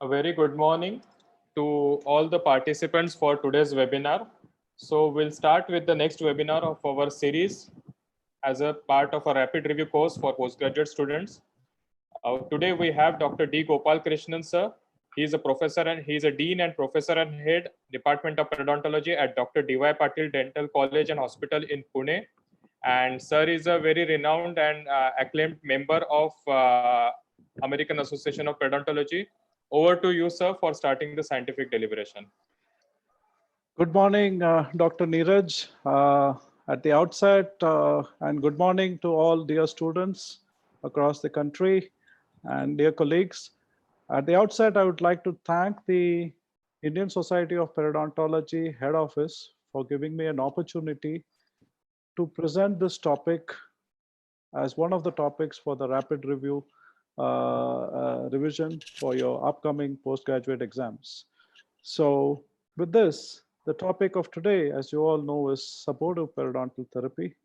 A very good morning to all the participants for today's webinar. So we'll start with the next webinar of our series as a part of a rapid review course for postgraduate students. Today we have Dr. D. Gopal Krishnan sir. He is a professor and he is a dean and professor and head Department of Periodontology at Dr. D.Y. Patil Dental College and Hospital in Pune. And sir is a very renowned and acclaimed member of American Association of Periodontology. Over to you, sir, for starting the scientific deliberation. Good morning, Dr. Neeraj. At the outset, and good morning to all dear students across the country and dear colleagues. At the outset, I would like to thank the Indian Society of Periodontology Head Office for giving me an opportunity to present this topic as one of the topics for the rapid review revision for your upcoming postgraduate exams. So with this, the topic of today, as you all know, is supportive periodontal therapy.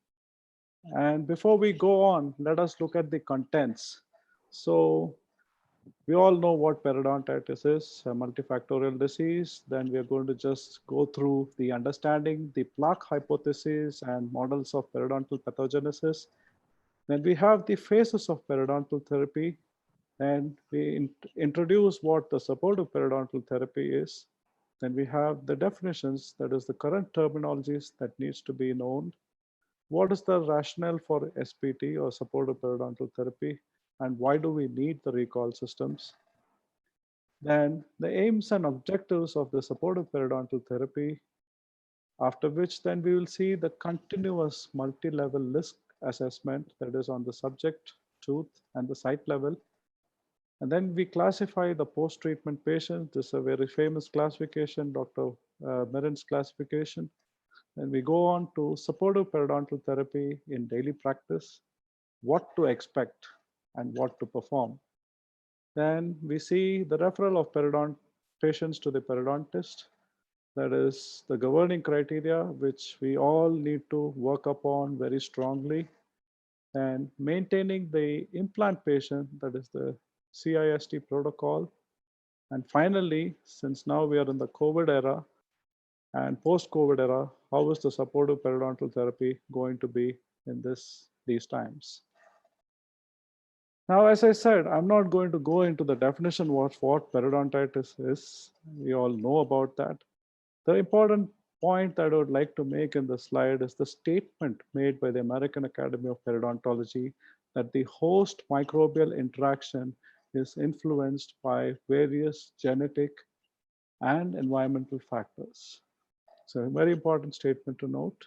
And before we go on, let us look at the contents. So we all know what periodontitis is, a multifactorial disease. Then we are going to just go through the understanding the plaque hypothesis and models of periodontal pathogenesis. Then we have the phases of periodontal therapy. And we introduce what the supportive periodontal therapy is. Then we have the definitions, that is the current terminologies that needs to be known. What is the rationale for SPT or supportive periodontal therapy? And why do we need the recall systems? Then the aims and objectives of the supportive periodontal therapy, after which then we will see the continuous multi-level risk assessment that is on the subject, tooth, and the site level. And then we classify the post-treatment patients. This is a very famous classification, Dr. Mirin's classification. And we go on to supportive periodontal therapy in daily practice, what to expect and what to perform. Then we see the referral of patients to the periodontist. That is the governing criteria, which we all need to work upon very strongly. And maintaining the implant patient, that is the CIST protocol. And finally, since now we are in the COVID era and post-COVID era, how is the supportive periodontal therapy going to be in these times? Now, as I said, I'm not going to go into the definition of what periodontitis is. We all know about that. The important point that I would like to make in the slide is the statement made by the American Academy of Periodontology that the host microbial interaction is influenced by various genetic and environmental factors. So a very important statement to note.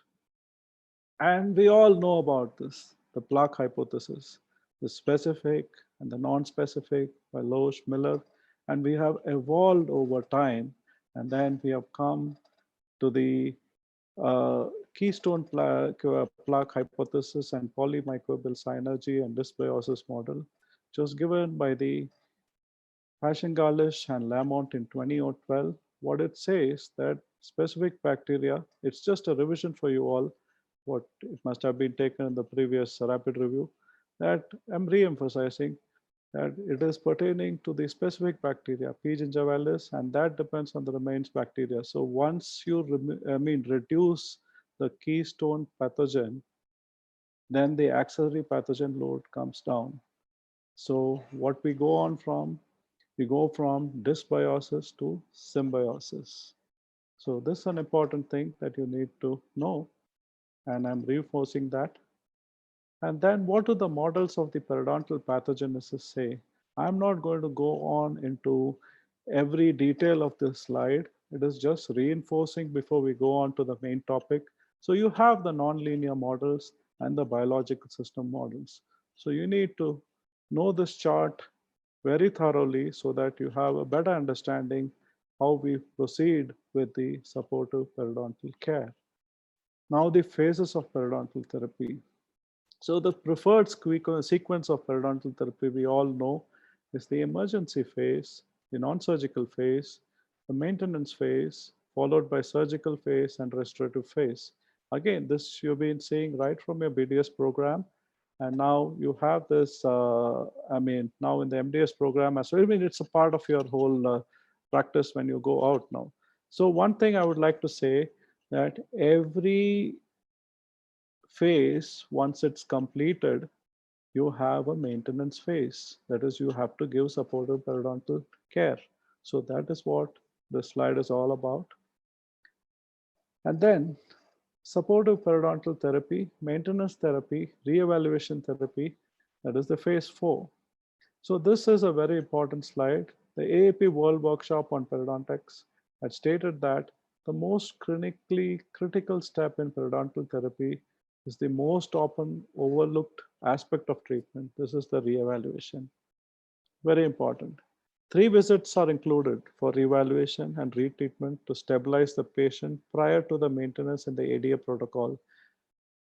And we all know about this, the plaque hypothesis, the specific and the non-specific by Loesch, Miller, and we have evolved over time. And then we have come to the keystone plaque hypothesis and polymicrobial synergy and dysbiosis model, which was given by the Passchengalis and Lamont in 2012. What it says that specific bacteria, it's just a revision for you all, what it must have been taken in the previous rapid review, that I'm re-emphasizing that it is pertaining to the specific bacteria, P. gingivalis, and that depends on the remains bacteria. So once you reduce the keystone pathogen, then the auxiliary pathogen load comes down. So what we go on from, we go from dysbiosis to symbiosis. So this is an important thing that you need to know, and I'm reinforcing that. And then what do the models of the periodontal pathogenesis say? I'm not going to go on into every detail of this slide. It is just reinforcing before we go on to the main topic. So you have the nonlinear models and the biological system models. So you need to know this chart very thoroughly so that you have a better understanding how we proceed with the supportive periodontal care. Now the phases of periodontal therapy. So the preferred sequence of periodontal therapy we all know is the emergency phase, the non-surgical phase, the maintenance phase, followed by surgical phase and restorative phase. Again, this you've been seeing right from your BDS program. And now you have this, I mean, now in the MDS program as well. I mean, it's a part of your whole practice when you go out now. So one thing I would like to say that every phase, once it's completed, you have a maintenance phase. That is, you have to give supportive periodontal care. So that is what the slide is all about. And then supportive periodontal therapy, maintenance therapy, reevaluation therapy, that is the phase 4. So this is a very important slide. The AAP World Workshop on Periodontics had stated that the most clinically critical step in periodontal therapy is the most often overlooked aspect of treatment. This is the reevaluation. Very important. 3 visits are included for reevaluation and retreatment to stabilize the patient prior to the maintenance in the ADA protocol.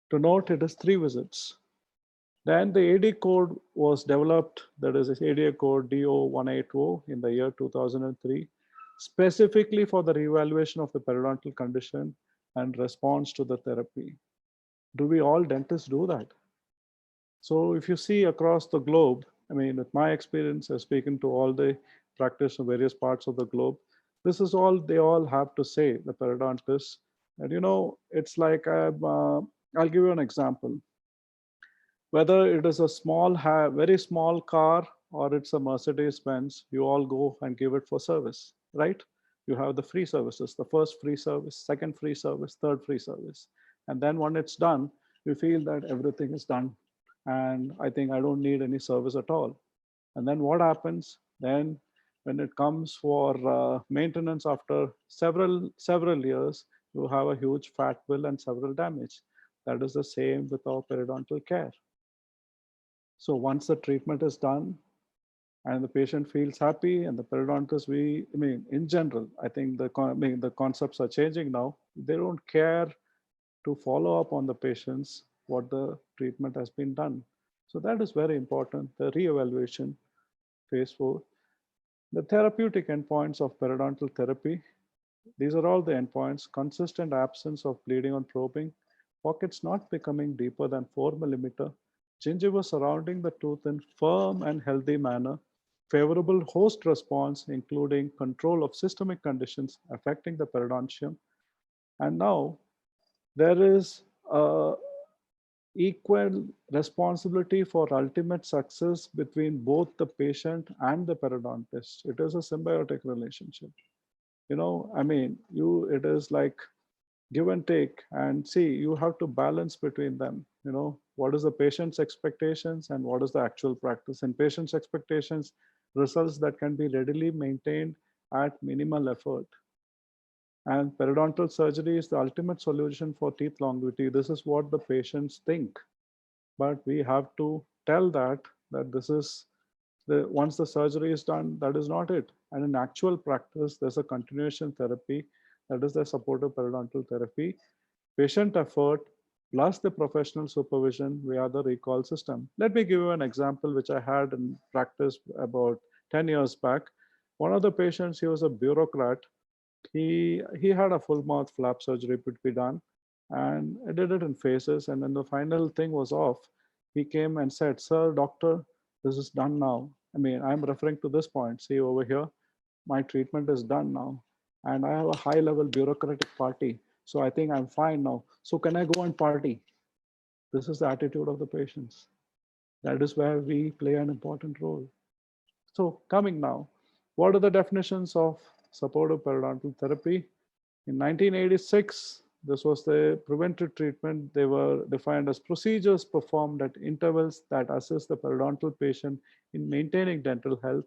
To note, it is 3 visits. Then the AD code was developed, that is ADA code DO180 in the year 2003, specifically for the reevaluation of the periodontal condition and response to the therapy. Do we all dentists do that? So if you see across the globe, I mean, with my experience, I've spoken to all the practice of various parts of the globe. This is all they all have to say, the periodontists. And it's like, I'll give you an example. Whether it is a small, very small car or it's a Mercedes Benz, you all go and give it for service, right? You have the free services, the first free service, second free service, third free service. And then when it's done, you feel that everything is done. And I think I don't need any service at all. And then what happens? Then when it comes for maintenance after several years, you have a huge fat bill and several damage. That is the same with our periodontal care. So once the treatment is done and the patient feels happy and the periodontist, I mean, in general, I think the concepts are changing now. They don't care to follow up on the patients what the treatment has been done. So that is very important, the reevaluation phase 4. The therapeutic endpoints of periodontal therapy. These are all the endpoints: consistent absence of bleeding on probing, pockets not becoming deeper than 4 millimeter, gingiva surrounding the tooth in firm and healthy manner, favorable host response, including control of systemic conditions affecting the periodontium. And now there is a equal responsibility for ultimate success between both the patient and the periodontist. It is a symbiotic relationship. I mean, it is like give and take, and see, you have to balance between them. What is the patient's expectations and what is the actual practice. And patient's expectations, results that can be readily maintained at minimal effort. And periodontal surgery is the ultimate solution for teeth longevity. This is what the patients think. But we have to tell that this is once the surgery is done, that is not it. And in actual practice, there's a continuation therapy, that is the supportive periodontal therapy, patient effort, plus the professional supervision via the recall system. Let me give you an example which I had in practice about 10 years back. One of the patients, he was a bureaucrat. He had a full mouth flap surgery to be done, and I did it in phases. And then the final thing was off. He came and said, "Sir, doctor, this is done now. I mean, I'm referring to this point. See over here, my treatment is done now, and I have a high-level bureaucratic party. So I think I'm fine now. So can I go and party?" This is the attitude of the patients. That is where we play an important role. So coming now, what are the definitions of supportive periodontal therapy? In 1986, this was the preventive treatment. They were defined as procedures performed at intervals that assist the periodontal patient in maintaining dental health.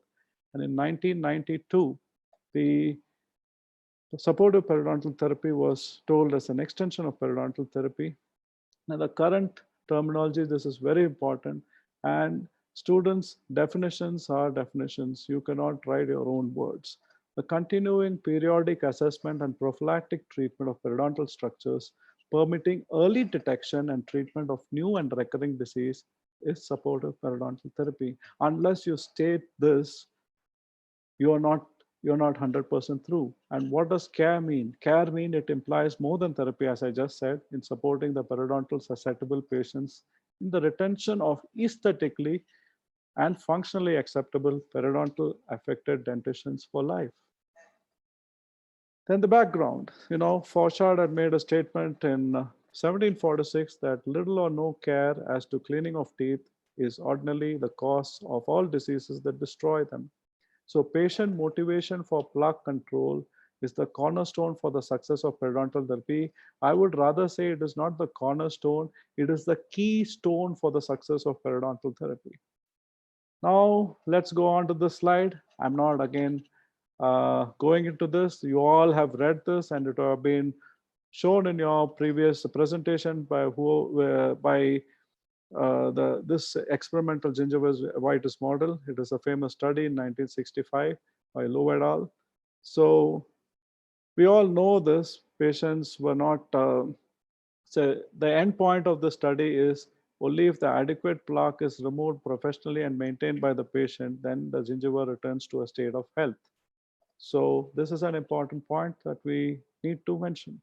And in 1992, the supportive periodontal therapy was told as an extension of periodontal therapy. Now, the current terminology, this is very important. And students, definitions are definitions. You cannot write your own words. The continuing periodic assessment and prophylactic treatment of periodontal structures, permitting early detection and treatment of new and recurring disease, is supportive periodontal therapy. Unless you state this, you're not 100% through. And what does care mean? Care mean it implies more than therapy, as I just said, in supporting the periodontal susceptible patients in the retention of aesthetically and functionally acceptable periodontal affected dentitions for life. Then the background, Forshard had made a statement in 1746 that little or no care as to cleaning of teeth is ordinarily the cause of all diseases that destroy them. So patient motivation for plaque control is the cornerstone for the success of periodontal therapy. I would rather say it is not the cornerstone, it is the keystone for the success of periodontal therapy. Now let's go on to the slide. I'm not again going into this. You all have read this and it have been shown in your previous presentation by this experimental gingivitis model. It is a famous study in 1965 by Low et al. So we all know this. Patients were not. So the end point of the study is only if the adequate plaque is removed professionally and maintained by the patient, then the gingiva returns to a state of health. So this is an important point that we need to mention.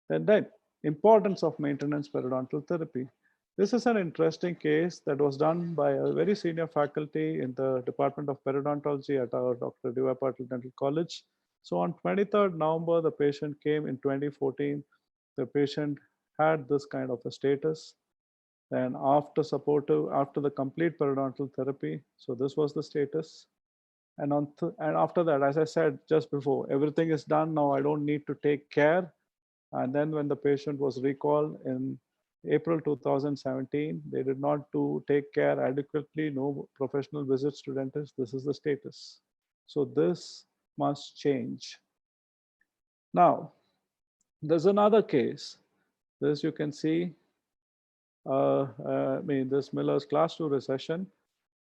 Then importance of maintenance periodontal therapy. This is an interesting case that was done by a very senior faculty in the Department of Periodontology at our Dr. D.Y. Patil Dental College. So on 23rd November, the patient came in 2014. The patient had this kind of a status. Then after the complete periodontal therapy, so this was the status. And after that, as I said just before, everything is done now. I don't need to take care. And then when the patient was recalled in April 2017, they did not take care adequately, no professional visits to dentists. This is the status. So this must change. Now, there's another case. This you can see, this Miller's class 2 recession.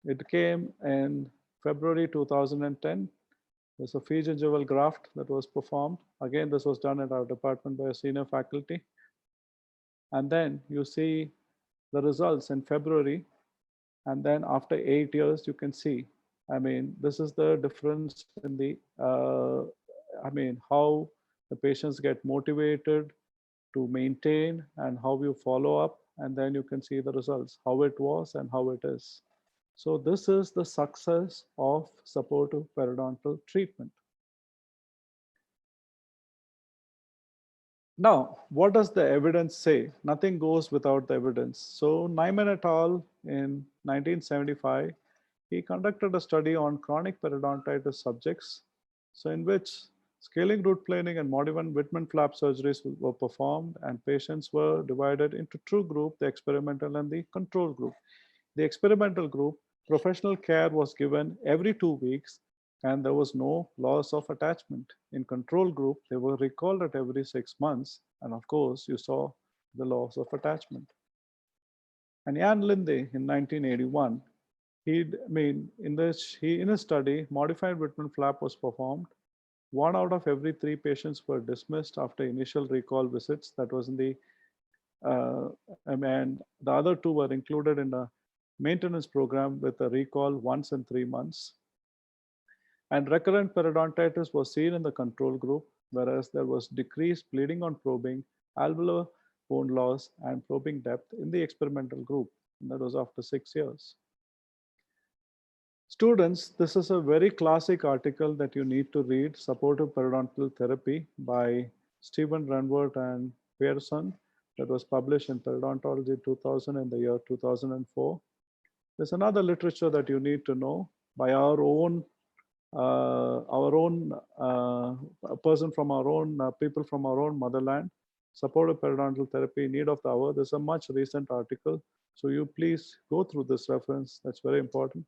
It came in February 2010. There's a fee gingival graft that was performed. Again, this was done at our department by a senior faculty. And then you see the results in February. And then after 8 years, you can see, this is the difference in the, how the patients get motivated to maintain and how you follow up. And then you can see the results, how it was and how it is. So this is the success of supportive periodontal treatment. Now, what does the evidence say? Nothing goes without the evidence. So Nyman et al. In 1975, he conducted a study on chronic periodontitis subjects, so in which scaling root planing and Modivan Whitman flap surgeries were performed, and patients were divided into two groups, the experimental and the control group. The experimental group, professional care was given every 2 weeks, and there was no loss of attachment. In control group, they were recalled at every 6 months, and of course, you saw the loss of attachment. And Jan Linde in 1981, in his study, modified Whitman flap was performed. 1 out of every 3 patients were dismissed after initial recall visits. That was in the, and the other 2 were included in a maintenance program with a recall once in 3 months. And recurrent periodontitis was seen in the control group, whereas there was decreased bleeding on probing, alveolar bone loss, and probing depth in the experimental group. And that was after 6 years. Students, this is a very classic article that you need to read, Supportive Periodontal Therapy by Stephen Renwert and Pearson, that was published in Periodontology 2000 in the year 2004. There's another literature that you need to know by our own person from our own people from our own motherland, Supportive Periodontal Therapy, Need of the Hour. There's a much recent article, so you please go through this reference. That's very important.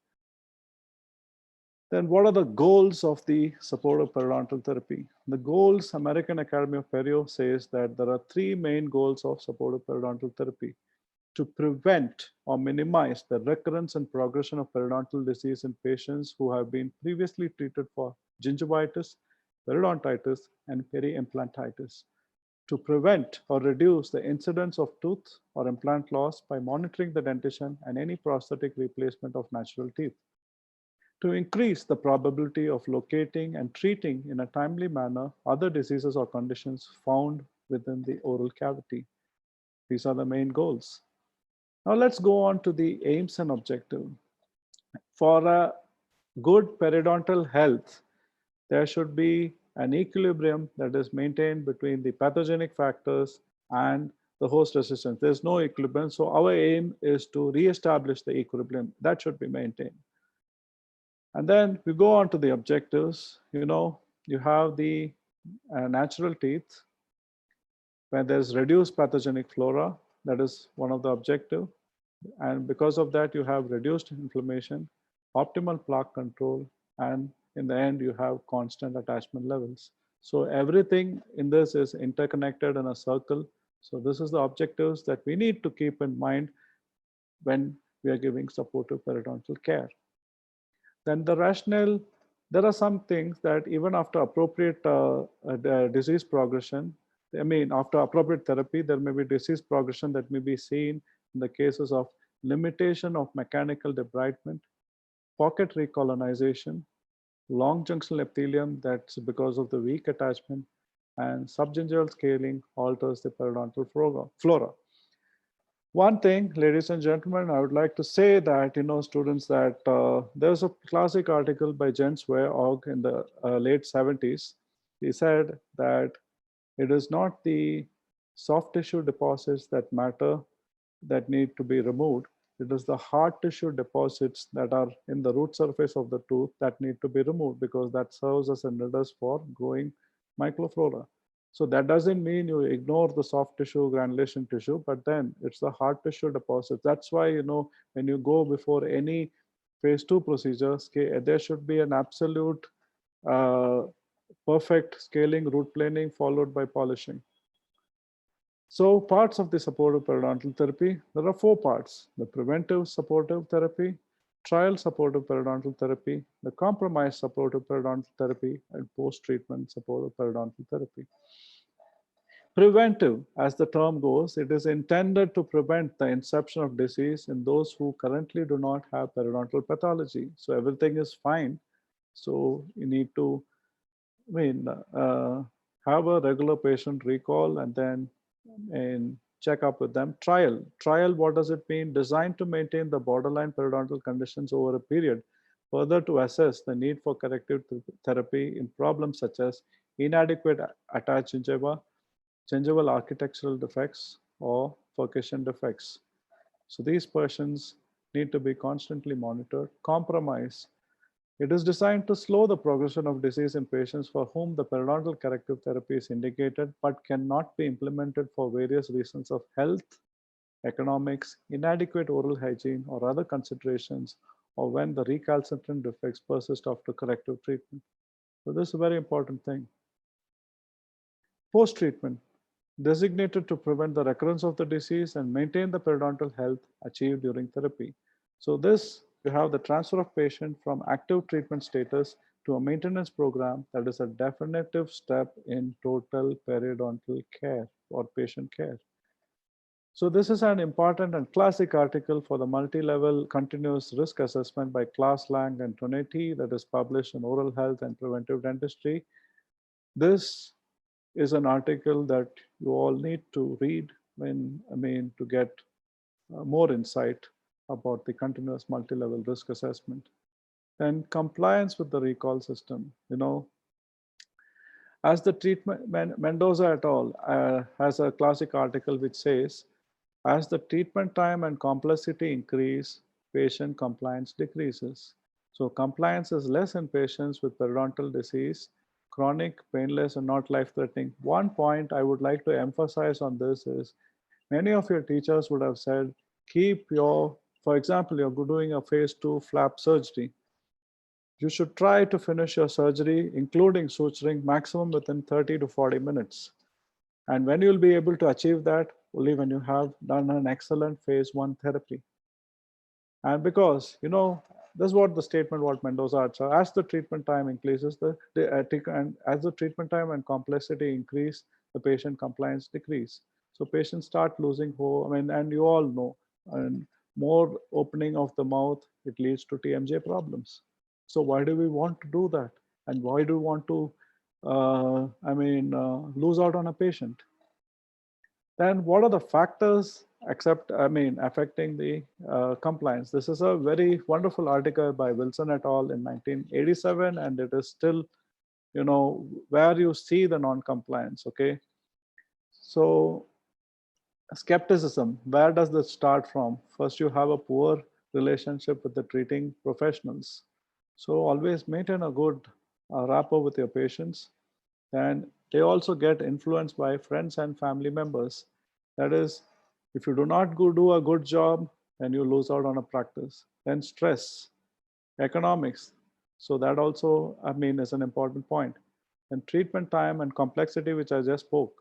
Then what are the goals of the supportive periodontal therapy? The goals, American Academy of Perio says that there are 3 main goals of supportive periodontal therapy: to prevent or minimize the recurrence and progression of periodontal disease in patients who have been previously treated for gingivitis, periodontitis, and peri-implantitis; to prevent or reduce the incidence of tooth or implant loss by monitoring the dentition and any prosthetic replacement of natural teeth; to increase the probability of locating and treating in a timely manner other diseases or conditions found within the oral cavity. These are the main goals. Now let's go on to the aims and objective. For a good periodontal health, there should be an equilibrium that is maintained between the pathogenic factors and the host resistance. There's no equilibrium, so our aim is to reestablish the equilibrium. That should be maintained. And then we go on to the objectives. You have the natural teeth where there's reduced pathogenic flora. That is one of the objective. And because of that, you have reduced inflammation, optimal plaque control, and in the end, you have constant attachment levels. So everything in this is interconnected in a circle. So this is the objectives that we need to keep in mind when we are giving supportive periodontal care. Then the rationale, there are some things that even after appropriate disease progression, after appropriate therapy, there may be disease progression that may be seen in the cases of limitation of mechanical debridement, pocket recolonization, long junctional epithelium that's because of the weak attachment, and subgingival scaling alters the periodontal flora. One thing, ladies and gentlemen, I would like to say that, students, that there's a classic article by Jens Wehrog in the late 70s. He said that it is not the soft tissue deposits that matter that need to be removed. It is the hard tissue deposits that are in the root surface of the tooth that need to be removed, because that serves as a nidus for growing microflora. So that doesn't mean you ignore the soft tissue, granulation tissue, but then it's the hard tissue deposits. That's why, when you go before any phase 2 procedures, there should be an absolute uh, perfect scaling, root planing, followed by polishing. So parts of the supportive periodontal therapy, there are 4 parts: the preventive supportive therapy, trial supportive periodontal therapy, the compromised supportive periodontal therapy, and post-treatment supportive periodontal therapy. Preventive, as the term goes, it is intended to prevent the inception of disease in those who currently do not have periodontal pathology. So everything is fine. So you need to have a regular patient recall and then check up with them. Trial, what does it mean? Designed to maintain the borderline periodontal conditions over a period, further to assess the need for corrective therapy in problems such as inadequate attached gingiva, gingival architectural defects, or furcation defects. So these patients need to be constantly monitored. Compromise, it is designed to slow the progression of disease in patients for whom the periodontal corrective therapy is indicated but cannot be implemented for various reasons of health, economics, inadequate oral hygiene, or other considerations, or when the recalcitrant defects persist after corrective treatment. So this is a very important thing. Post-treatment, designated to prevent the recurrence of the disease and maintain the periodontal health achieved during therapy. So this, you have the transfer of patient from active treatment status to a maintenance program that is a definitive step in total periodontal care or patient care. So this is an important and classic article for the multi-level continuous risk assessment by Klaas, Lang, and Tonetti that is published in Oral Health and Preventive Dentistry. This is an article that you all need to read to get more insight about the continuous multi-level risk assessment. And compliance with the recall system. As the treatment, Mendoza et al. Has a classic article which says, as the treatment time and complexity increase, patient compliance decreases. So compliance is less in patients with periodontal disease, chronic, painless, and not life-threatening. One point I would like to emphasize on this is, many of your teachers would have said, for example, you're doing a phase 2 flap surgery. You should try to finish your surgery, including suturing, maximum within 30 to 40 minutes. And when you'll be able to achieve that, only when you have done an excellent phase 1 therapy. And because, this is what the statement what Mendoza had. So as the treatment time increases, and as the treatment time and complexity increase, the patient compliance decrease. So patients start losing hope. And you all know, and more opening of the mouth, it leads to TMJ problems. So why do we want to do that? And why do we want to, lose out on a patient? Then what are the factors affecting the compliance. This is a very wonderful article by Wilson et al. In 1987, and it is still, where you see the non-compliance. Okay, so skepticism. Where does this start from? First, you have a poor relationship with the treating professionals. So always maintain a good rapport with your patients, and they also get influenced by friends and family members. That is, if you do not do a good job, then you lose out on a practice. Then stress, economics. So that also, is an important point. And treatment time and complexity, which I just spoke,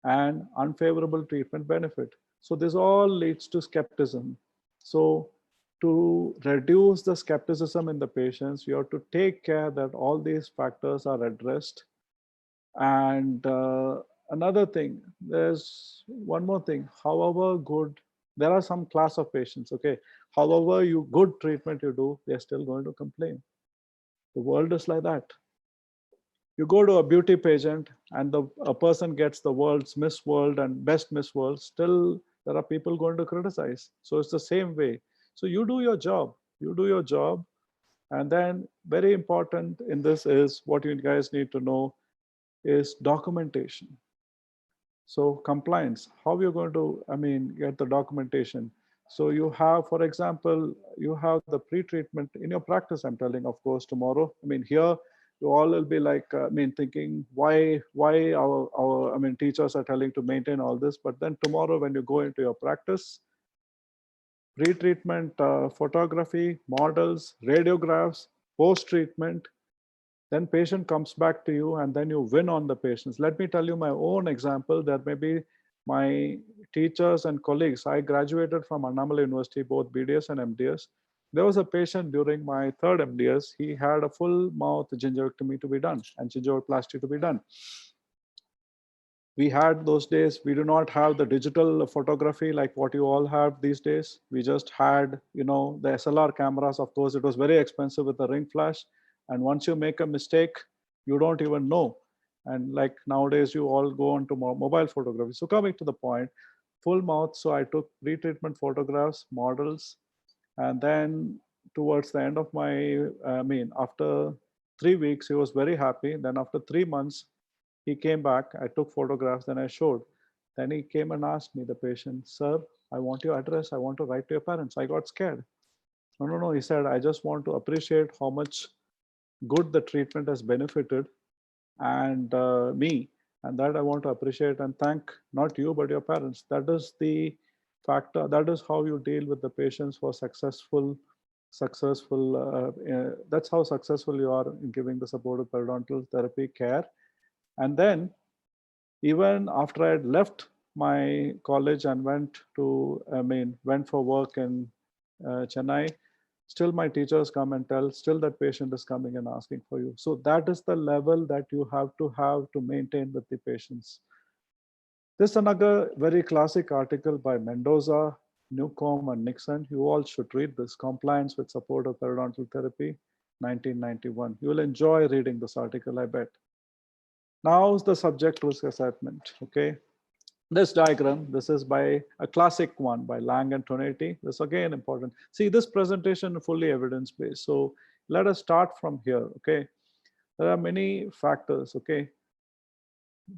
and unfavorable treatment benefit. So this all leads to skepticism. So to reduce the skepticism in the patients, you have to take care that all these factors are addressed. And another thing, there's one more thing. However good, there are some class of patients, okay? However good treatment you do, they're still going to complain. The world is like that. You go to a beauty pageant and a person gets the world's Miss World and best Miss World, still there are people going to criticize. So it's the same way. So you do your job. You do your job. And then very important in this is what you guys need to know is documentation. So compliance, how you're going to, get the documentation. So you have, for example, you have the pre-treatment in your practice, I'm telling, of course, tomorrow. Here, you all will be like, thinking why our teachers are telling to maintain all this. But then tomorrow, when you go into your practice, pre-treatment photography, models, radiographs, post-treatment, then patient comes back to you and then you win on the patients. Let me tell you my own example. There may be my teachers and colleagues. I graduated from Annamalai University, both BDS and MDS. There was a patient during my third MDS. He had a full mouth gingivectomy to be done and gingivaloplasty to be done. We had those days, we do not have the digital photography like what you all have these days. We just had, the SLR cameras. Of course, it was very expensive with the ring flash. And once you make a mistake, you don't even know. And like nowadays, you all go on to mobile photography. So coming to the point, full mouth. So I took pre-treatment photographs, models, and then towards the end of after 3 weeks, he was very happy. Then after 3 months, he came back, I took photographs, then I showed. Then he came and asked me, the patient, sir, I want your address. I want to write to your parents. I got scared. No. He said, I just want to appreciate how much good the treatment has benefited and me. And that I want to appreciate and thank not you, but your parents. That is the factor. That is how you deal with the patients for successful. That's how successful you are in giving the supportive periodontal therapy care. And then even after I had left my college and went for work in Chennai, still my teachers come and tell, still that patient is coming and asking for you. So that is the level that you have to maintain with the patients. This is another very classic article by Mendoza, Newcomb, and Nixon. You all should read this, Compliance with Supportive Periodontal Therapy, 1991. You will enjoy reading this article, I bet. Now is the subject risk assessment, okay? This diagram, this is by a classic one by Lang and Tonetti. This again important. See, this presentation fully evidence-based. So let us start from here, okay? There are many factors, okay?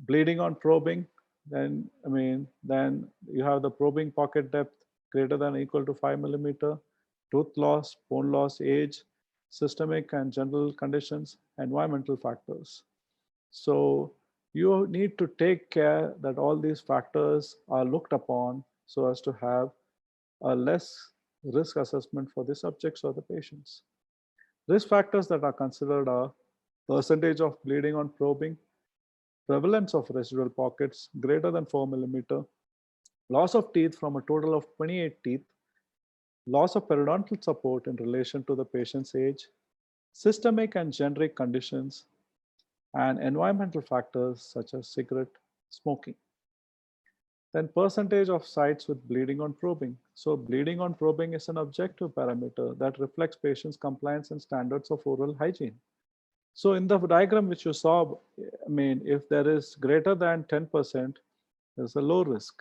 Bleeding on probing, then you have the probing pocket depth greater than or equal to 5 millimeter, tooth loss, bone loss, age, systemic and general conditions, environmental factors. So you need to take care that all these factors are looked upon so as to have a less risk assessment for the subjects or the patients. Risk factors that are considered are percentage of bleeding on probing, prevalence of residual pockets greater than 4 millimeter, loss of teeth from a total of 28 teeth, loss of periodontal support in relation to the patient's age, systemic and generic conditions, and environmental factors such as cigarette smoking. Then percentage of sites with bleeding on probing. So bleeding on probing is an objective parameter that reflects patients' compliance and standards of oral hygiene. So in the diagram which you saw, if there is greater than 10%, there's a low risk.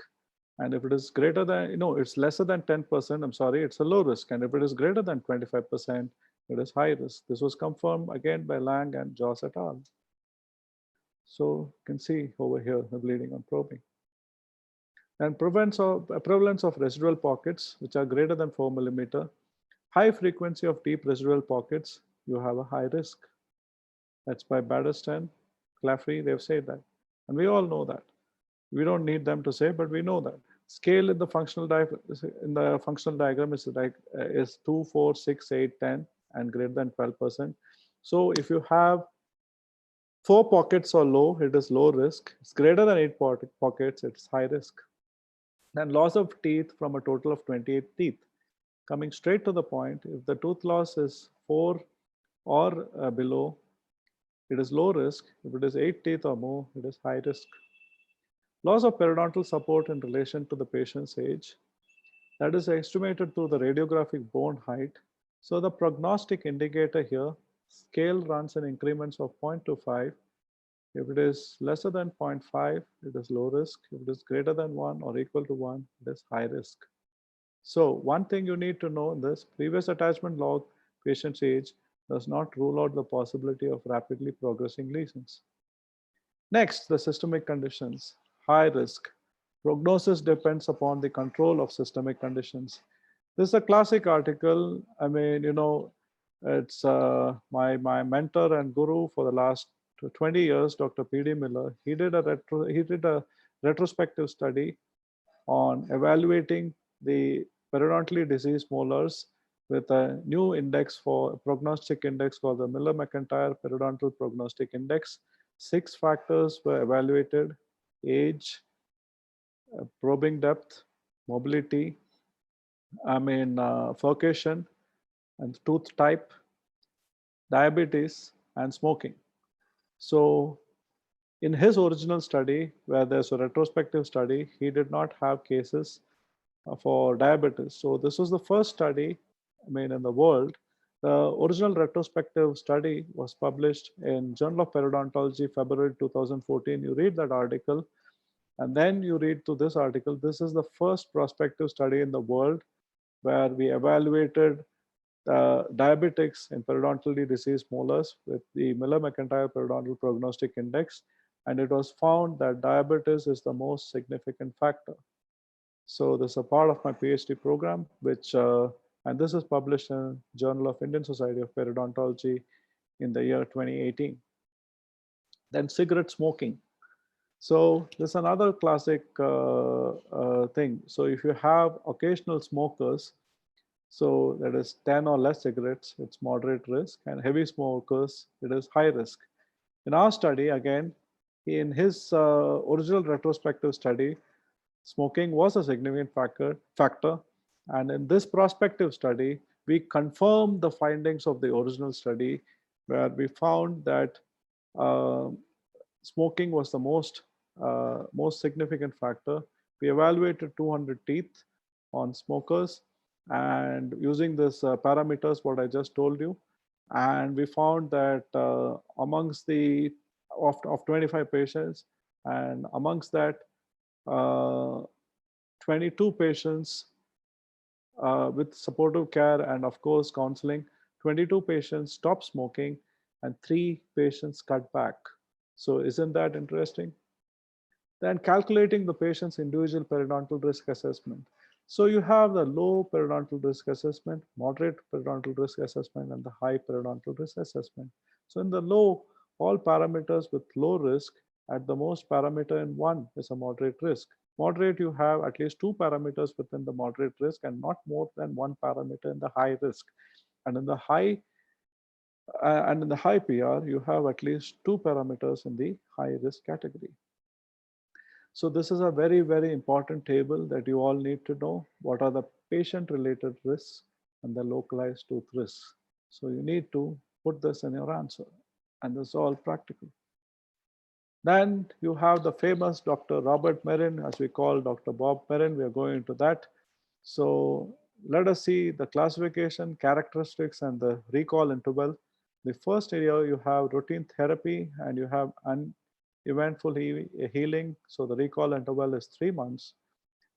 And if it is greater than, it's lesser than 10%, I'm sorry, it's a low risk. And if it is greater than 25%, it is high risk. This was confirmed again by Lang and Joss et al. So you can see over here the bleeding on probing. And prevalence of residual pockets, which are greater than 4 millimeter, high frequency of deep residual pockets, you have a high risk. That's by Baderston, Claffrey, they've said that. And we all know that. We don't need them to say, but we know that. Scale in the functional diagram is like is 2, 4, 6, 8, 10, and greater than 12%. So if you have 4 pockets or low, it is low risk. It's greater than 8 pockets, it's high risk. Then loss of teeth from a total of 28 teeth. Coming straight to the point, if the tooth loss is 4 or below, it is low risk. If it is 8 teeth or more, it is high risk. Loss of periodontal support in relation to the patient's age. That is estimated through the radiographic bone height. So the prognostic indicator here, scale runs in increments of 0.25. If it is lesser than 0.5, it is low risk. If it is greater than 1 or equal to 1, it is high risk. So one thing you need to know in this, previous attachment log patient's age does not rule out the possibility of rapidly progressing lesions. Next, the systemic conditions, high risk. Prognosis depends upon the control of systemic conditions. This is a classic article. I mean, it's my mentor and guru for the last 20 years, Dr. P.D. Miller. He did a retrospective study on evaluating the periodontally diseased molars with a new index for prognostic index called the Miller-McIntyre Periodontal Prognostic Index. 6 factors were evaluated: age, probing depth, mobility, furcation, and tooth type, diabetes, and smoking. So in his original study, where there's a retrospective study, he did not have cases for diabetes. So this was the first study, in the world. The original retrospective study was published in Journal of Periodontology, February 2014. You read that article, and then you read to this article. This is the first prospective study in the world where we evaluated diabetics in periodontally diseased molars with the Miller-McIntyre Periodontal Prognostic Index, and it was found that diabetes is the most significant factor. So this is a part of my PhD program, and this is published in Journal of Indian Society of Periodontology in the year 2018. Then cigarette smoking. So this is another classic thing. So if you have occasional smokers, so that is 10 or less cigarettes, it's moderate risk, and heavy smokers, it is high risk. In our study, again, in his original retrospective study, smoking was a significant factor. And in this prospective study, we confirmed the findings of the original study, where we found that smoking was the most significant factor. We evaluated 200 teeth on smokers, and using this parameters, what I just told you, and we found that amongst the of 25 patients, and amongst that 22 patients with supportive care and of course counseling, 22 patients stopped smoking and 3 patients cut back. So isn't that interesting? Then calculating the patient's individual periodontal risk assessment. So you have the low periodontal risk assessment, moderate periodontal risk assessment, and the high periodontal risk assessment. So in the low, all parameters with low risk, at the most parameter in 1 is a moderate risk. Moderate, you have at least 2 parameters within the moderate risk and not more than 1 parameter in the high risk. And in the high PR, you have at least 2 parameters in the high risk category. So this is a very, very important table that you all need to know. What are the patient-related risks and the localized tooth risks? So you need to put this in your answer, and this is all practical. Then you have the famous Dr. Robert Merrin, as we call Dr. Bob Merrin. We are going into that. So let us see the classification, characteristics, and the recall interval. The first area, you have routine therapy and you have uneventful healing. So the recall interval is 3 months.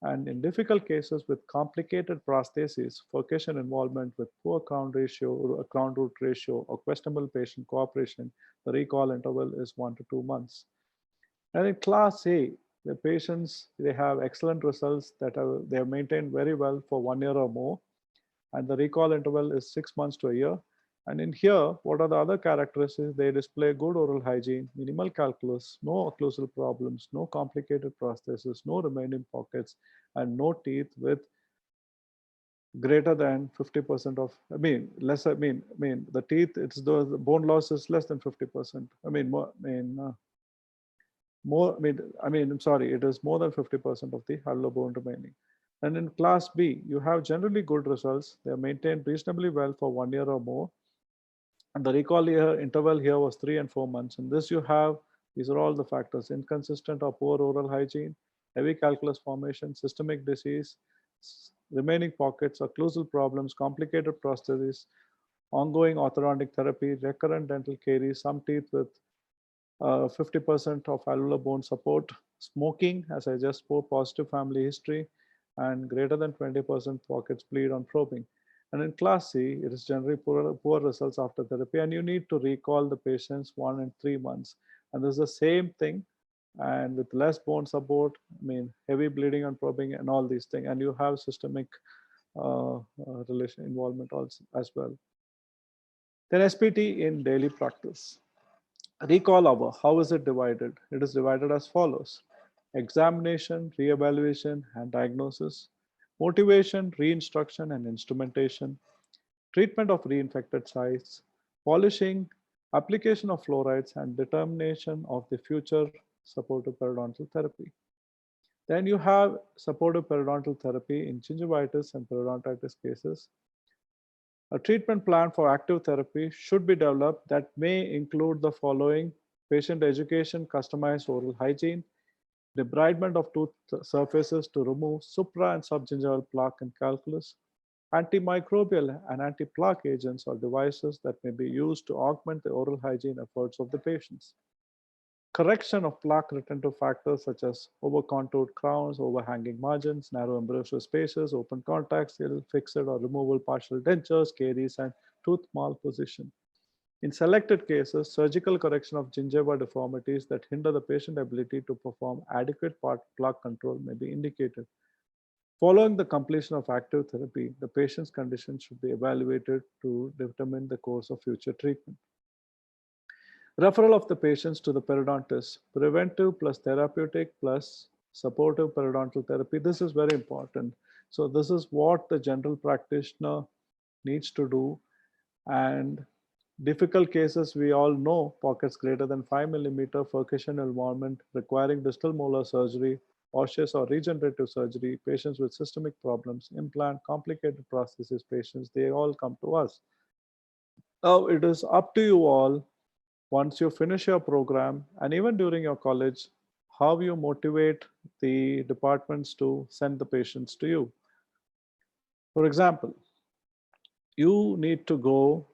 And in difficult cases with complicated prostheses, furcation involvement with poor crown ratio, or crown root ratio, or questionable patient cooperation, the recall interval is 1 to 2 months. And in class A, the patients, they have excellent results that they have maintained very well for 1 year or more. And the recall interval is 6 months to a year. And in here, what are the other characteristics? They display good oral hygiene, minimal calculus, no occlusal problems, no complicated prosthesis, no remaining pockets, and no teeth with greater than 50% of, less, the teeth, the bone loss is less than 50%. I'm sorry, it is more than 50% of the hollow bone remaining. And in class B, you have generally good results. They are maintained reasonably well for 1 year or more. And the recall year interval here was 3 and 4 months. In this, you have, these are all the factors: inconsistent or poor oral hygiene, heavy calculus formation, systemic disease, remaining pockets, occlusal problems, complicated prosthesis, ongoing orthodontic therapy, recurrent dental caries, some teeth with 50% of alveolar bone support, smoking, as I just spoke, positive family history, and greater than 20% pockets bleed on probing. And in class C, it is generally poor results after therapy, and you need to recall the patients 1 and 3 months. And this is the same thing, and with less bone support, heavy bleeding on probing and all these things, and you have systemic relation involvement also as well. Then SPT in daily practice. Recall hour, how is it divided? It is divided as follows: examination, re-evaluation, and diagnosis; motivation, re-instruction, and instrumentation; treatment of reinfected sites; polishing; application of fluorides; and determination of the future supportive periodontal therapy. Then you have supportive periodontal therapy in gingivitis and periodontitis cases. A treatment plan for active therapy should be developed that may include the following: patient education, customized oral hygiene, debridement of tooth surfaces to remove supra and subgingival plaque and calculus, antimicrobial and anti-plaque agents or devices that may be used to augment the oral hygiene efforts of the patients. Correction of plaque retentive factors such as over-contoured crowns, overhanging margins, narrow embryoso spaces, open contacts, ill fixed or removable partial dentures, caries, and tooth malposition. In selected cases, surgical correction of gingiva deformities that hinder the patient ability to perform adequate plaque control may be indicated. Following the completion of active therapy, the patient's condition should be evaluated to determine the course of future treatment. Referral of the patients to the periodontist, preventive plus therapeutic plus supportive periodontal therapy. This is very important. So this is what the general practitioner needs to do. And difficult cases, we all know: pockets greater than 5 millimeter, furcation involvement requiring distal molar surgery, osseous or regenerative surgery, patients with systemic problems, implant, complicated prosthesis patients, they all come to us. Now it is up to you all, once you finish your program and even during your college, how you motivate the departments to send the patients to you. For example, you need to go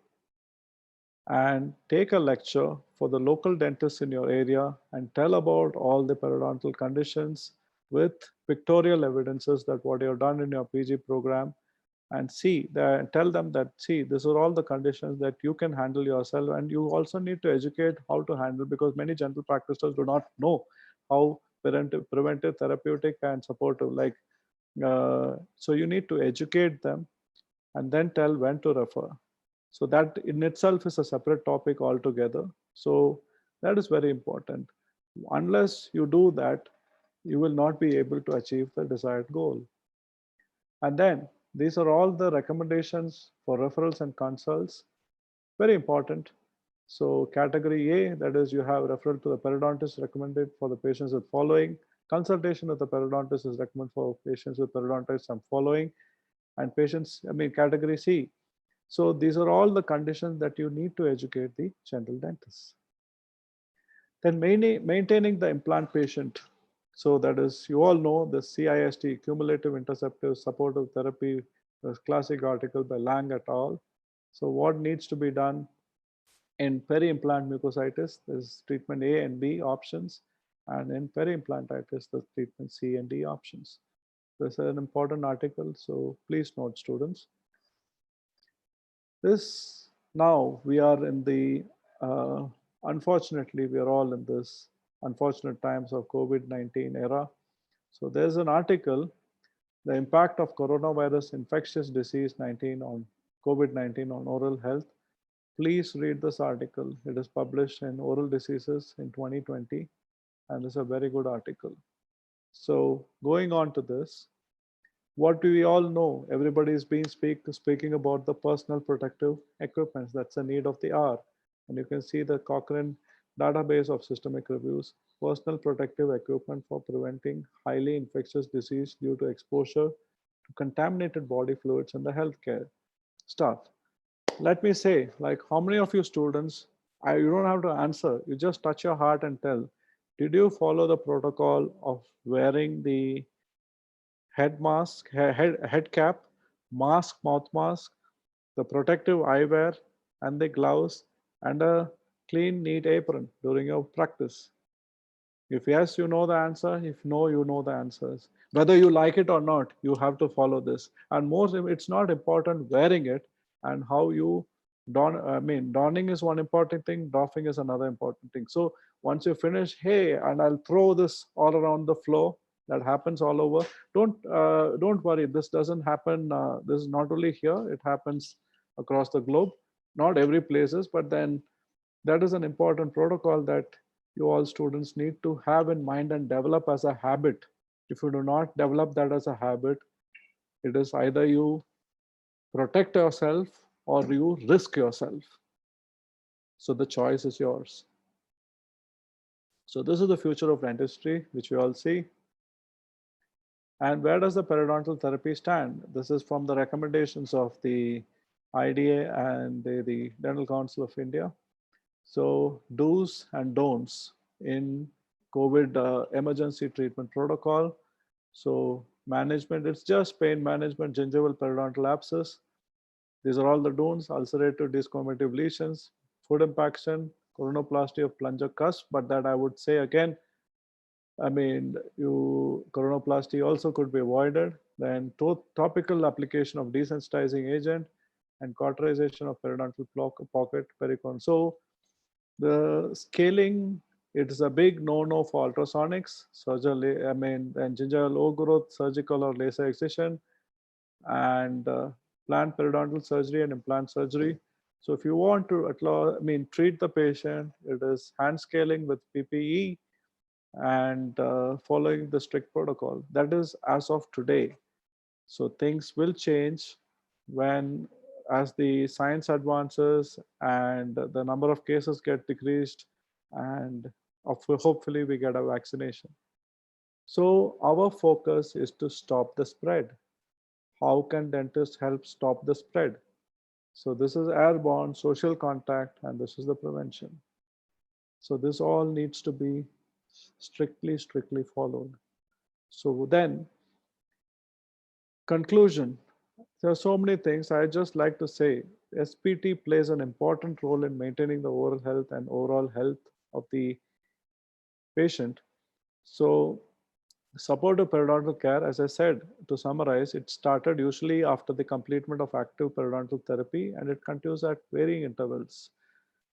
and take a lecture for the local dentist in your area and tell about all the periodontal conditions with pictorial evidences that what you have done in your PG program, and see that, tell them that, see, these are all the conditions that you can handle yourself. And you also need to educate how to handle, because many general practitioners do not know how preventive, therapeutic, and supportive, so you need to educate them and then tell when to refer. So that in itself is a separate topic altogether. So that is very important. Unless you do that, you will not be able to achieve the desired goal. And then these are all the recommendations for referrals and consults. Very important. So category A, that is, you have referral to the periodontist recommended for the patients with following. Consultation with the periodontist is recommended for patients with periodontitis and following. And patients, category C. So these are all the conditions that you need to educate the general dentist. Then maintaining the implant patient. So that is, you all know the CIST, Cumulative Interceptive Supportive Therapy, the classic article by Lang et al. So what needs to be done in peri-implant mucositis? There's treatment A and B options. And in peri-implantitis, the treatment C and D options. This is an important article, so please note, students. This now we are in the unfortunately we are all in this unfortunate times of COVID-19 era. So there's an article, the impact of coronavirus infectious disease 19 on COVID-19 on oral health. Please read this article. It is published in Oral Diseases in 2020, and it's a very good article. So going on to this, what do we all know? Everybody is being speaking about the personal protective equipment. That's the need of the hour. And you can see the Cochrane database of systemic reviews, personal protective equipment for preventing highly infectious disease due to exposure to contaminated body fluids in the healthcare staff. Let me say, like, how many of you students, you don't have to answer, you just touch your heart and tell, did you follow the protocol of wearing the head mask, head cap, mask, mouth mask, the protective eyewear, and the gloves, and a clean, neat apron during your practice? If yes, you know the answer. If no, you know the answers. Whether you like it or not, you have to follow this. And most, it's not important wearing it and how you don. I mean, donning is one important thing. Doffing is another important thing. So once you finish, hey, and I'll throw this all around the floor. That happens all over. Don't worry. This doesn't happen. This is not only here. It happens across the globe. Not every places, but then that is an important protocol that you all students need to have in mind and develop as a habit. If you do not develop that as a habit, it is either you protect yourself or you risk yourself. So the choice is yours. So this is the future of dentistry, which you all see. And where does the periodontal therapy stand? This is from the recommendations of the IDA and the Dental Council of India. So do's and don'ts in COVID emergency treatment protocol. So management, it's just pain management, gingival periodontal abscess. These are all the don'ts: ulcerative discomitative lesions, food impaction, coronoplasty of plunger cusp. But that I would say again, I mean, coronoplasty also could be avoided. Then topical application of desensitizing agent and cauterization of periodontal pocket pericon. So the scaling, it is a big no-no for ultrasonics, surgery, I mean, and gingival overgrowth, surgical or laser excision, and planned periodontal surgery and implant surgery. So if you want to, treat the patient, it is hand scaling with PPE and following the strict protocol. That is as of today. So things will change when, as the science advances and the number of cases get decreased, and hopefully we get a vaccination. So our focus is to stop the spread. How can dentists help stop the spread? So this is airborne, social contact, and this is the prevention. So this all needs to be strictly followed. So then, conclusion. There are so many things. I just like to say SPT plays an important role in maintaining the oral health and overall health of the patient. So supportive periodontal care, as I said, to summarize, it started usually after the completion of active periodontal therapy, and it continues at varying intervals.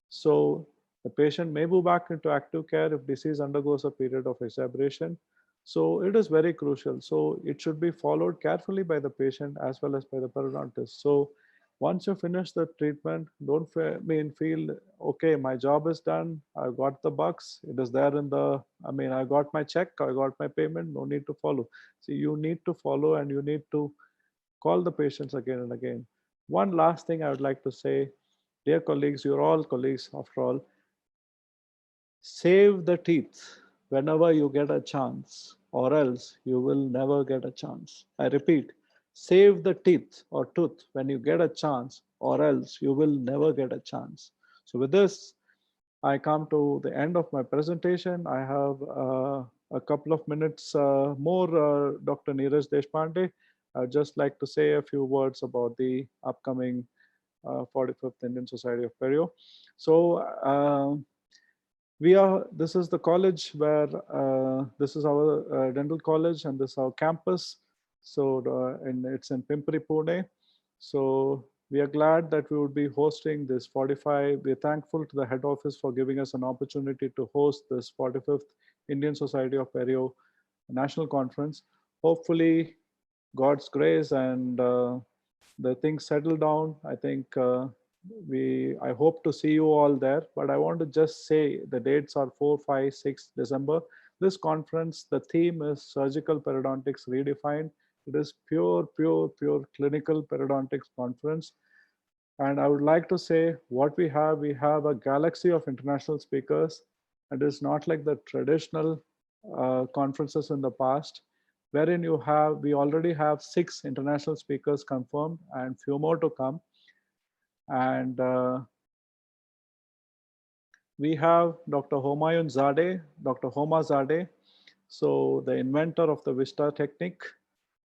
So the patient may move back into active care if disease undergoes a period of exacerbation. So it is very crucial. So it should be followed carefully by the patient as well as by the periodontist. So once you finish the treatment, don't feel, okay, my job is done. I got the bucks. It is there in the, I got my check, I got my payment, no need to follow. See, you need to follow and you need to call the patients again and again. One last thing I would like to say, dear colleagues, you're all colleagues after all, save the teeth whenever you get a chance, or else you will never get a chance. I repeat, save the teeth or tooth when you get a chance, or else you will never get a chance. So with this, I come to the end of my presentation. I have a couple of minutes more, Dr. Neeraj Deshpande. I'd just like to say a few words about the upcoming 45th Indian Society of Perio. So this is the college where, this is our dental college and this is our campus. So and it's in Pimpri, Pune. So we are glad that we would be hosting this 45. We're thankful to the head office for giving us an opportunity to host this 45th Indian Society of Perio National Conference. Hopefully, God's grace and the things settle down. I think I hope to see you all there. But I want to just say the dates are 4, 5, 6 December. This conference, the theme is Surgical Periodontics Redefined. It is pure clinical periodontics conference. And I would like to say what we have a galaxy of international speakers. And it's not like the traditional conferences in the past, wherein we already have 6 international speakers confirmed and few more to come. And we have Dr. Homayun Zadeh, Dr. Homa Zadeh, so the inventor of the Vista technique.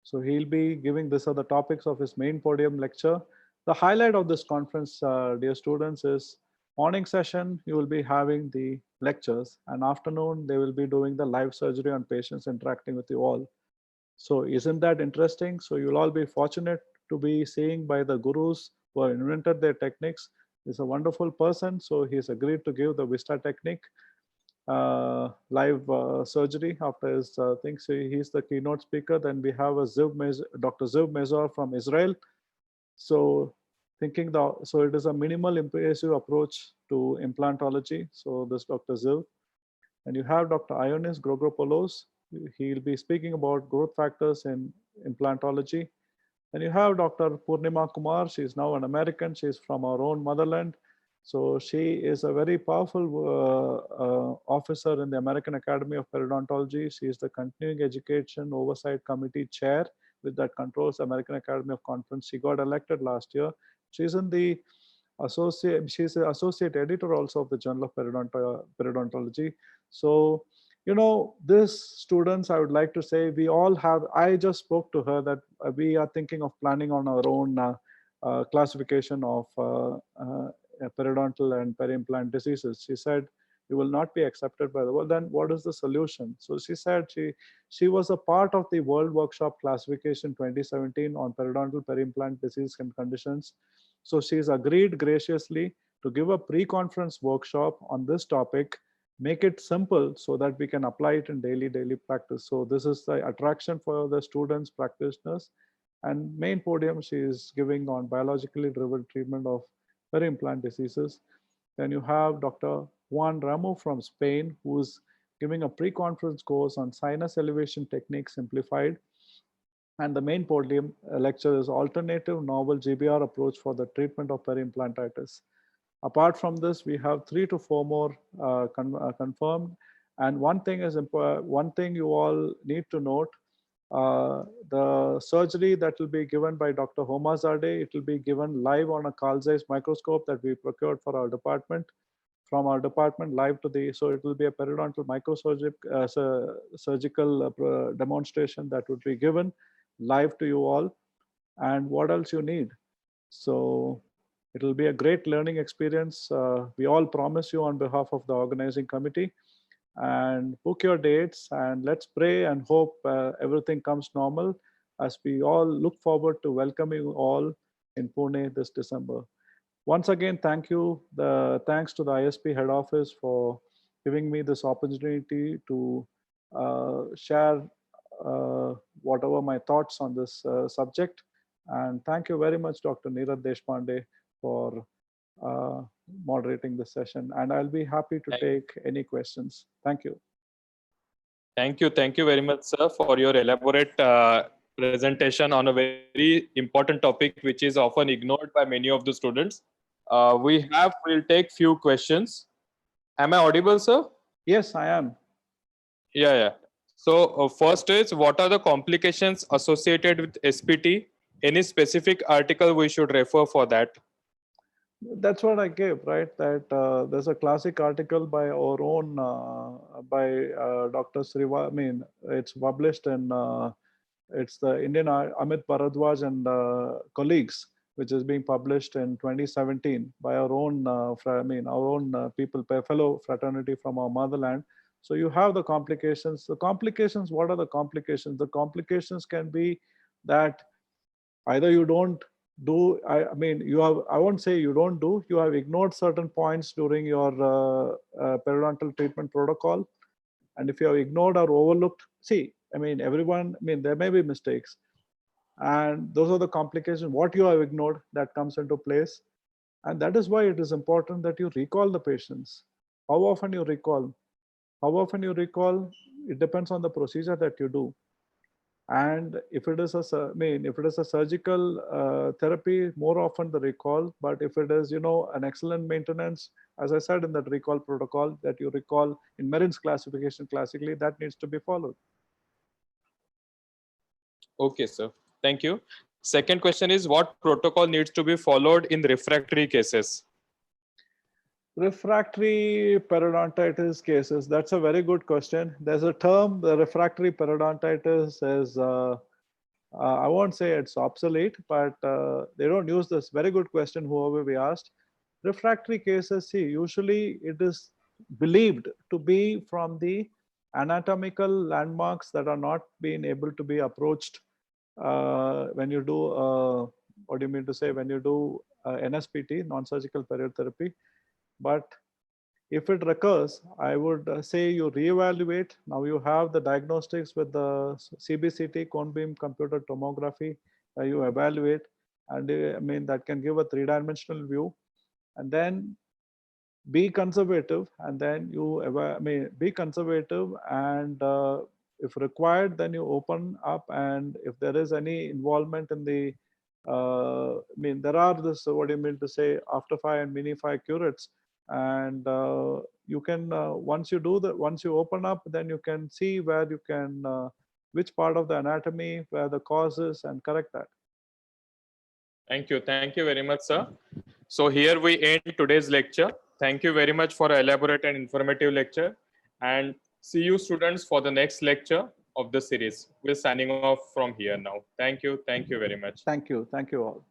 So he'll be giving these are the topics of his main podium lecture. The highlight of this conference, dear students, is morning session, you will be having the lectures, and afternoon, they will be doing the live surgery on patients interacting with you all. So isn't that interesting? So you'll all be fortunate to be seeing by the gurus who have invented their techniques. He's a wonderful person. So he's agreed to give the Vista technique live surgery after his thing. So he's the keynote speaker. Then we have Dr. Ziv Mezor from Israel. So so it is a minimal invasive approach to implantology. So this Dr. Ziv. And you have Dr. Ionis Grogropoulos. He'll be speaking about growth factors in implantology. And you have Dr. Purnima Kumar. She's now an American. She's from our own motherland. So she is a very powerful officer in the American Academy of Periodontology. She is the Continuing Education Oversight Committee chair, with that controls American Academy of Conference. She got elected last year. She's in the she's an associate editor also of the Journal of Periodontology. So, this students, I would like to say, we all have, I just spoke to her that we are thinking of planning on our own classification of periodontal and peri-implant diseases. She said, you will not be accepted by the world. Then what is the solution? So she said she was a part of the World Workshop Classification 2017 on periodontal peri-implant disease and conditions. So she's agreed graciously to give a pre-conference workshop on this topic, make it simple so that we can apply it in daily practice. So this is the attraction for the students, practitioners, and main podium she is giving on biologically driven treatment of peri-implant diseases. Then you have Dr. Juan Ramo from Spain, who's giving a pre-conference course on sinus elevation techniques simplified. And the main podium lecture is alternative novel GBR approach for the treatment of peri-implantitis. Apart from this, we have 3 to 4 more confirmed. And one thing you all need to note, the surgery that will be given by Dr. Homa Zadeh, it will be given live on a Carl Zeiss microscope that we procured for our department, from our department live to so it will be a periodontal surgical demonstration that would be given live to you all. And what else you need? So it will be a great learning experience. We all promise you on behalf of the organizing committee, and book your dates, and let's pray and hope everything comes normal as we all look forward to welcoming you all in Pune this December. Once again, thanks to the ISP head office for giving me this opportunity to share whatever my thoughts on this subject. And thank you very much, Dr. Neeraj Deshpande, for moderating this session. And I'll be happy to take any questions. Thank you. Thank you very much, sir, for your elaborate presentation on a very important topic, which is often ignored by many of the students. We'll take few questions. Am I audible, sir? Yes, I am. Yeah. So first is, what are the complications associated with SPT? Any specific article we should refer for that? That's what I gave, right? That there's a classic article by our own, by Dr. Sriva. I mean, it's published in, it's the Indian Amit Bharadwaj and colleagues, which is being published in 2017 by our own, people, fellow fraternity from our motherland. So you have the complications. The complications, what are the complications? The complications can be that either you don't do, I mean, you have, I won't say you don't do, you have ignored certain points during your periodontal treatment protocol. And if you have ignored or overlooked, see, I mean, everyone, I mean, there may be mistakes. And those are the complications, what you have ignored that comes into place. And that is why it is important that you recall the patients. How often you recall? How often you recall? It depends on the procedure that you do. And if it is I mean, if it is a surgical therapy, more often the recall. But if it is, you know, an excellent maintenance, as I said in that recall protocol that you recall in Merin's classification classically, that needs to be followed. Okay, sir. Thank you. Second question is, what protocol needs to be followed in refractory cases? Refractory periodontitis cases, that's a very good question. There's a term, the refractory periodontitis is, I won't say it's obsolete, but they don't use this. Very good question, whoever we asked. Refractory cases, see, usually it is believed to be from the anatomical landmarks that are not being able to be approached when you do, what do you mean to say, when you do NSPT, non-surgical periodotherapy. But if it recurs, I would say you reevaluate. Now you have the diagnostics with the CBCT, cone beam computed tomography. You evaluate, and I mean that can give a three-dimensional view. And then be conservative, and then you be conservative, and if required, then you open up. And if there is any involvement in the, I mean, there are this, what do you mean to say, after phi and mini phi curates, and you can once you do that, once you open up, then you can see where you can which part of the anatomy where the cause is, and correct that. Thank you. Thank you very much, sir. So here we end today's lecture. Thank you very much for an elaborate and informative lecture. And see you students for the next lecture of the series. We're signing off from here now. Thank you. Thank you very much. Thank you. Thank you all.